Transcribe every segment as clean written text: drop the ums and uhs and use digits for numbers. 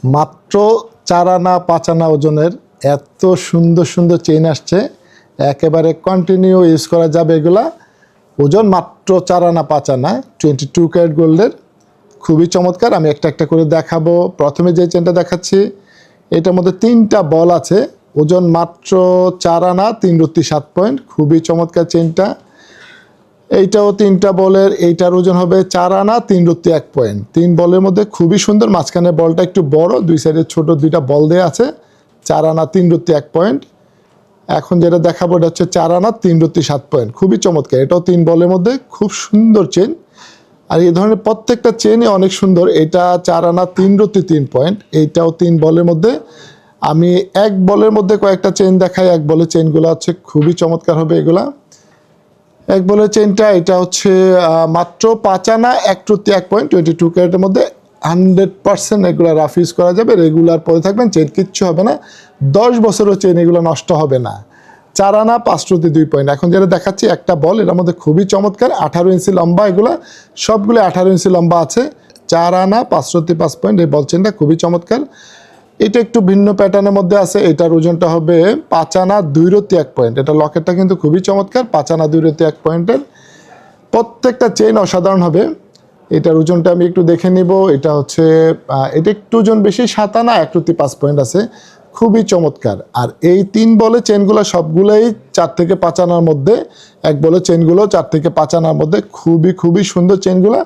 মাত্র 4 আনা 5 আনা ওজনের এত সুন্দর সুন্দর চেইন আসছে, একেবারে কন্টিনিউ ইউজ করা যাবে এগুলা। ওজন মাত্র 4 আনা 5 আনা, 22 ক্যারেট গোল্ডের, খুবই চমৎকার। আমি একটা একটা করে দেখাবো। প্রথমে যে চেনটা দেখাচ্ছি এটার মধ্যে 3টা বল আছে, ওজন মাত্র 4 আনা 3 রত্তি 7 পয়েন্ট, খুবই চমৎকার চেনটা। এইটাও 3টা বলের, এইটার ওজন হবে 4 আনা 3 রত্তি 1 পয়েন্ট। 3 বলের মধ্যে খুবই সুন্দর, মাঝখানে বলটা একটু বড়, দুই সাইডে ছোট 2টা বল দেওয়া আছে। 4 আনা 3 রত্তি 1 পয়েন্ট। এখন যেটা দেখাবো এটা হচ্ছে 4 আনা 3 রত্তি 7 পয়েন্ট, খুবই চমৎকার। এটাও 3 বলের মধ্যে খুব সুন্দর চেন, আর এই ধরনের প্রত্যেকটা চেনই অনেক সুন্দর। এটা 4 আনা 3 রত্তি 3 পয়েন্ট, এইটাও 3 বলের মধ্যে। আমি এক বলের মধ্যে কয়েকটা চেন দেখাই। এক বলের চেনগুলো হচ্ছে খুবই চমৎকার হবে এগুলা। এক বলের চেনটা এটা হচ্ছে মাত্র 5 আনা 1 রত্তি 1 পয়েন্ট, 22 ক্যারেটের মধ্যে। 100% এগুলো রাফ ইউজ করা যাবে, রেগুলার পরে থাকবেন, চেন কিচ্ছু হবে না। 10 বছরও চেন এগুলো নষ্ট হবে না। 4 আনা 5 রত্তি 2 পয়েন্ট। এখন যেটা দেখাচ্ছি একটা বল, এটার মধ্যে খুবই চমৎকার, 18 ইঞ্চি লম্বা, এগুলা সবগুলো 18 ইঞ্চি লম্বা আছে। 4 আনা 5 রত্তি 5 পয়েন্ট, এই বল চেনটা খুবই চমৎকার। এটা একটু ভিন্ন প্যাটার্নের মধ্যে আছে, এটার ওজনটা হবে 5 আনা 2 রত্তি 1 পয়েন্ট। এটা লকেটটা কিন্তু খুবই চমৎকার, 5 আনা 2 রত্তি 1 পয়েন্টের। প্রত্যেকটা চেইন অসাধারণ হবে। এটার ওজনটা আমি একটু দেখে নিব। এটা হচ্ছে এটা একটু ওজন বেশি, 7 আনা 1 রত্তি 5 পয়েন্ট আছে, খুবই চমৎকার। আর এই 3 বলে চেনগুলো সবগুলোই 4 থেকে 5 আনার মধ্যে। এক বলে চেনগুলো 4 থেকে 5 আনার মধ্যে, খুবই খুবই সুন্দর চেনগুলো।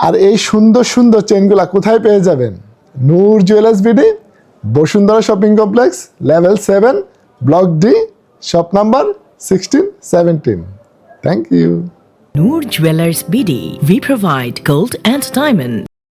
আর এই সুন্দর সুন্দর চেনগুলা কোথায় পেয়ে যাবেন? Noor jewellers BD, Bashundhara shopping complex, level 7, block D, shop number 16-17। Thank you. Noor Jewelers BD. We provide gold and diamond.